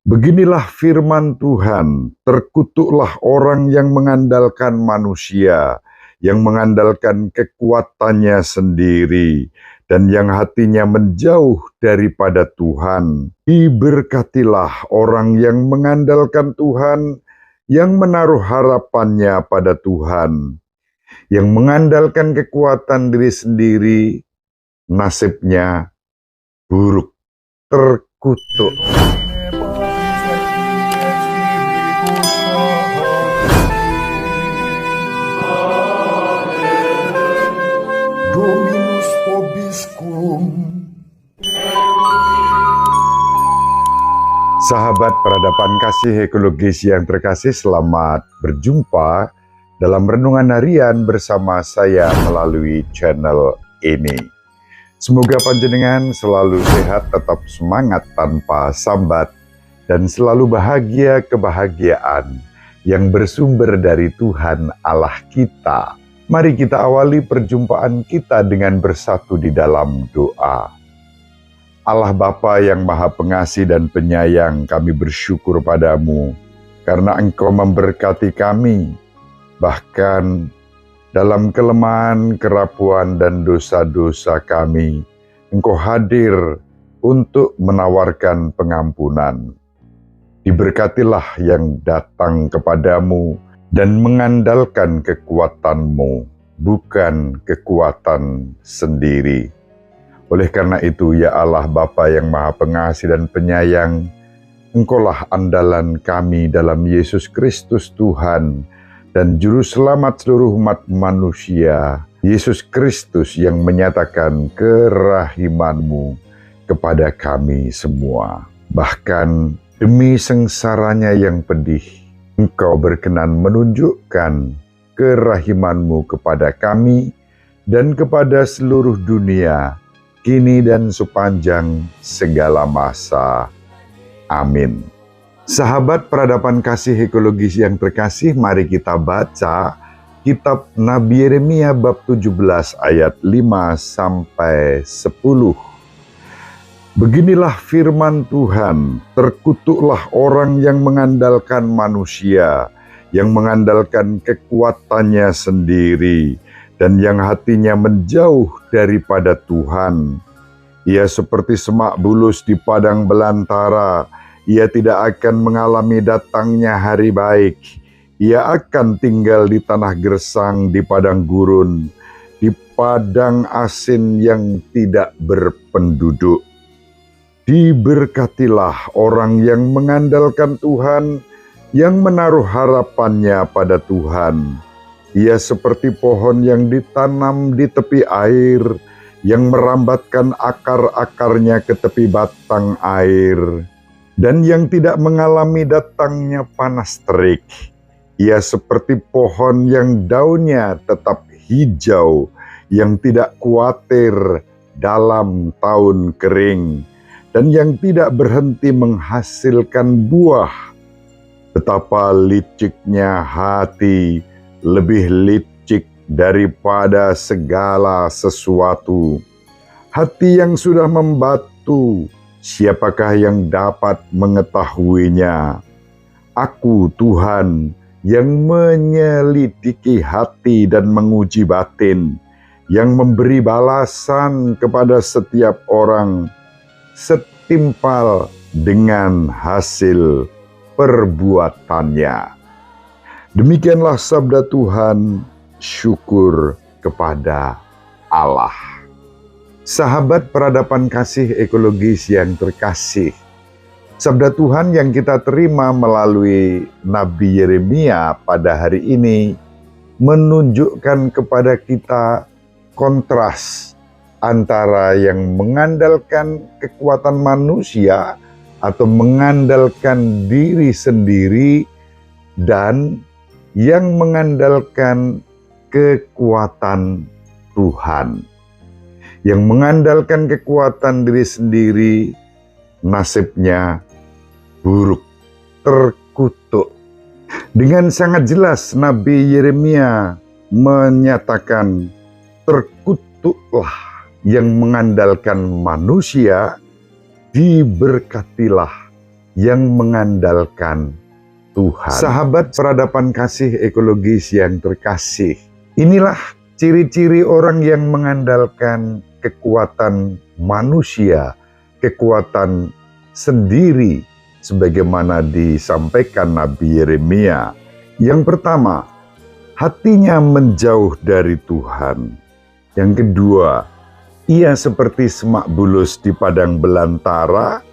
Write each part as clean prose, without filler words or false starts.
Beginilah firman Tuhan, terkutuklah orang yang mengandalkan manusia, yang mengandalkan kekuatannya sendiri, dan yang hatinya menjauh daripada Tuhan. Diberkatilah orang yang mengandalkan Tuhan, yang menaruh harapannya pada Tuhan, yang mengandalkan kekuatan diri sendiri, nasibnya buruk, terkutuk. Dominus vobiscum. Sahabat peradaban kasih ekologis yang terkasih, selamat berjumpa dalam renungan harian bersama saya melalui channel ini. Semoga panjenengan selalu sehat, tetap semangat tanpa sambat, dan selalu bahagia kebahagiaan yang bersumber dari Tuhan Allah kita. Mari kita awali perjumpaan kita dengan bersatu di dalam doa. Allah Bapa yang Maha Pengasih dan Penyayang, kami bersyukur padamu karena Engkau memberkati kami, bahkan dalam kelemahan, kerapuan, dan dosa-dosa kami, Engkau hadir untuk menawarkan pengampunan. Diberkatilah yang datang kepadamu dan mengandalkan kekuatan-Mu, bukan kekuatan sendiri. Oleh karena itu, ya Allah Bapa yang Maha Pengasih dan Penyayang, Engkaulah andalan kami dalam Yesus Kristus Tuhan dan Juru Selamat seluruh umat manusia, Yesus Kristus yang menyatakan kerahiman-Mu kepada kami semua. Bahkan demi sengsaranya yang pedih, Engkau berkenan menunjukkan kerahiman-Mu kepada kami dan kepada seluruh dunia, kini dan sepanjang segala masa. Amin. Sahabat peradaban kasih ekologis yang terkasih, mari kita baca kitab Nabi Yeremia bab 17 ayat 5-10. Beginilah firman Tuhan, terkutuklah orang yang mengandalkan manusia, yang mengandalkan kekuatannya sendiri, dan yang hatinya menjauh daripada Tuhan. Ia seperti semak bulus di padang belantara, ia tidak akan mengalami datangnya hari baik. Ia akan tinggal di tanah gersang, di padang gurun, di padang asin yang tidak berpenduduk. Diberkatilah orang yang mengandalkan Tuhan, yang menaruh harapannya pada Tuhan. Ia seperti pohon yang ditanam di tepi air, yang merambatkan akar-akarnya ke tepi batang air, dan yang tidak mengalami datangnya panas terik. Ia seperti pohon yang daunnya tetap hijau, yang tidak khawatir dalam tahun kering, dan yang tidak berhenti menghasilkan buah. Betapa liciknya hati, lebih licik daripada segala sesuatu. Hati yang sudah membatu, siapakah yang dapat mengetahuinya? Aku, Tuhan, yang menyelidiki hati dan menguji batin, yang memberi balasan kepada setiap orang setimpal dengan hasil perbuatannya. Demikianlah sabda Tuhan, syukur kepada Allah. Sahabat peradaban kasih ekologis yang terkasih, sabda Tuhan yang kita terima melalui Nabi Yeremia pada hari ini menunjukkan kepada kita kontras antara yang mengandalkan kekuatan manusia atau mengandalkan diri sendiri dan yang mengandalkan kekuatan Tuhan. Yang mengandalkan kekuatan diri sendiri, nasibnya buruk, terkutuk. Dengan sangat jelas Nabi Yeremia menyatakan, terkutuklah yang mengandalkan manusia, diberkatilah yang mengandalkan Tuhan. Sahabat peradaban kasih ekologis yang terkasih, inilah ciri-ciri orang yang mengandalkan kekuatan manusia, kekuatan sendiri, sebagaimana disampaikan Nabi Yeremia. Yang pertama, hatinya menjauh dari Tuhan. Yang kedua, ia seperti semak bulus di padang belantara.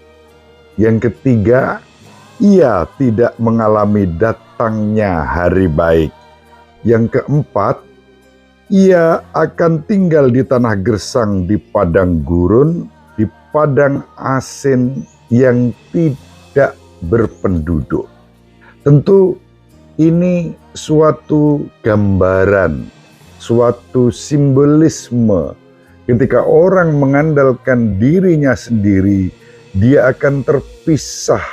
Yang ketiga, ia tidak mengalami datangnya hari baik. Yang keempat, ia akan tinggal di tanah gersang, di padang gurun, di padang asin yang tidak berpenduduk. Tentu ini suatu gambaran, suatu simbolisme. Ketika orang mengandalkan dirinya sendiri, dia akan terpisah,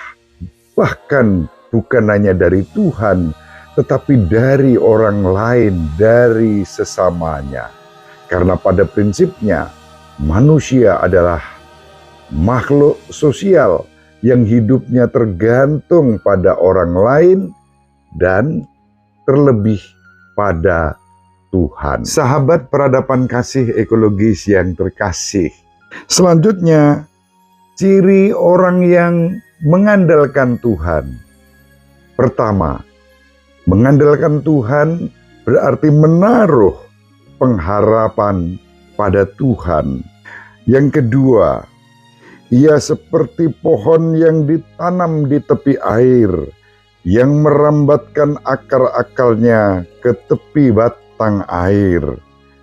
bahkan bukan hanya dari Tuhan, tetapi dari orang lain, dari sesamanya. Karena pada prinsipnya, manusia adalah makhluk sosial yang hidupnya tergantung pada orang lain dan terlebih pada Tuhan. Sahabat peradaban kasih ekologis yang terkasih, selanjutnya, ciri orang yang mengandalkan Tuhan. Pertama, mengandalkan Tuhan berarti menaruh pengharapan pada Tuhan. Yang kedua, ia seperti pohon yang ditanam di tepi air, yang merambatkan akar-akarnya ke tepi batang air,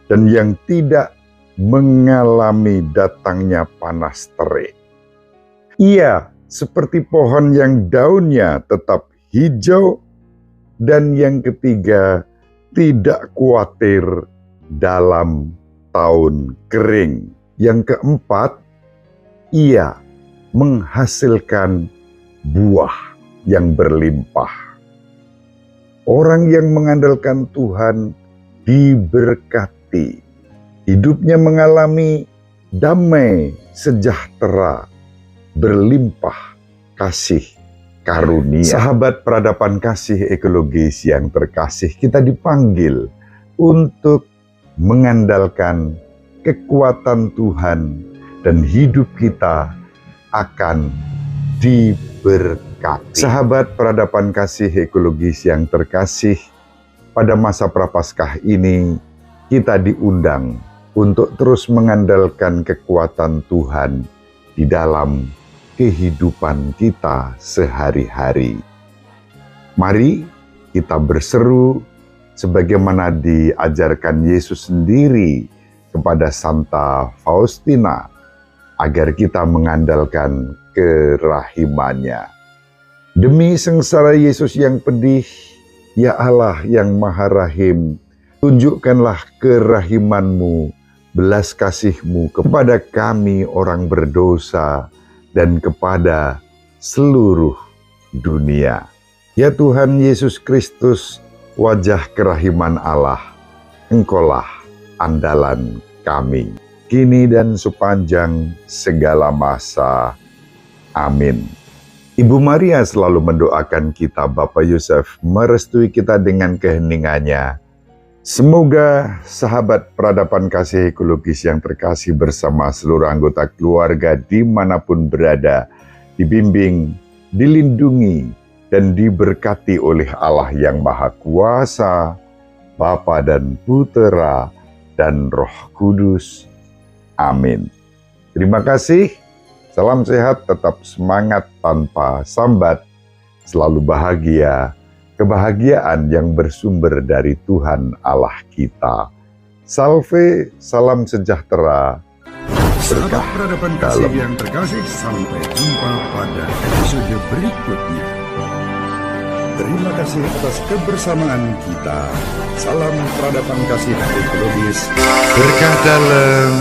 dan yang tidak mengalami datangnya panas terik. Ia seperti pohon yang daunnya tetap hijau, dan yang ketiga, tidak khawatir dalam tahun kering. Yang keempat, ia menghasilkan buah yang berlimpah. Orang yang mengandalkan Tuhan diberkati. Hidupnya mengalami damai, sejahtera, berlimpah kasih karunia. Sahabat peradaban kasih ekologis yang terkasih, kita dipanggil untuk mengandalkan kekuatan Tuhan dan hidup kita akan diberkati. Sahabat peradaban kasih ekologis yang terkasih, pada masa Prapaskah ini kita diundang untuk terus mengandalkan kekuatan Tuhan di dalam kehidupan kita sehari-hari. Mari kita berseru sebagaimana diajarkan Yesus sendiri kepada Santa Faustina, agar kita mengandalkan kerahimannya. Demi sengsara Yesus yang pedih, ya Allah yang Maha Rahim, tunjukkanlah kerahiman-Mu, belas kasih-Mu kepada kami orang berdosa, dan kepada seluruh dunia. Ya Tuhan Yesus Kristus, wajah kerahiman Allah, Engkaulah andalan kami, kini dan sepanjang segala masa. Amin. Ibu Maria selalu mendoakan kita, Bapak Yusuf merestui kita dengan keheningannya. Semoga sahabat peradaban kasih ekologis yang terkasih bersama seluruh anggota keluarga dimanapun berada, dibimbing, dilindungi, dan diberkati oleh Allah yang Maha Kuasa, Bapa dan Putera, dan Roh Kudus. Amin. Terima kasih. Salam sehat, tetap semangat tanpa sambat, selalu bahagia. Kebahagiaan yang bersumber dari Tuhan Allah kita. Salve, salam sejahtera, berkah peradaban kasih yang terkasih, sampai jumpa pada episode berikutnya. Terima kasih atas kebersamaan kita. Salam peradaban kasih ekologis. berkah dalam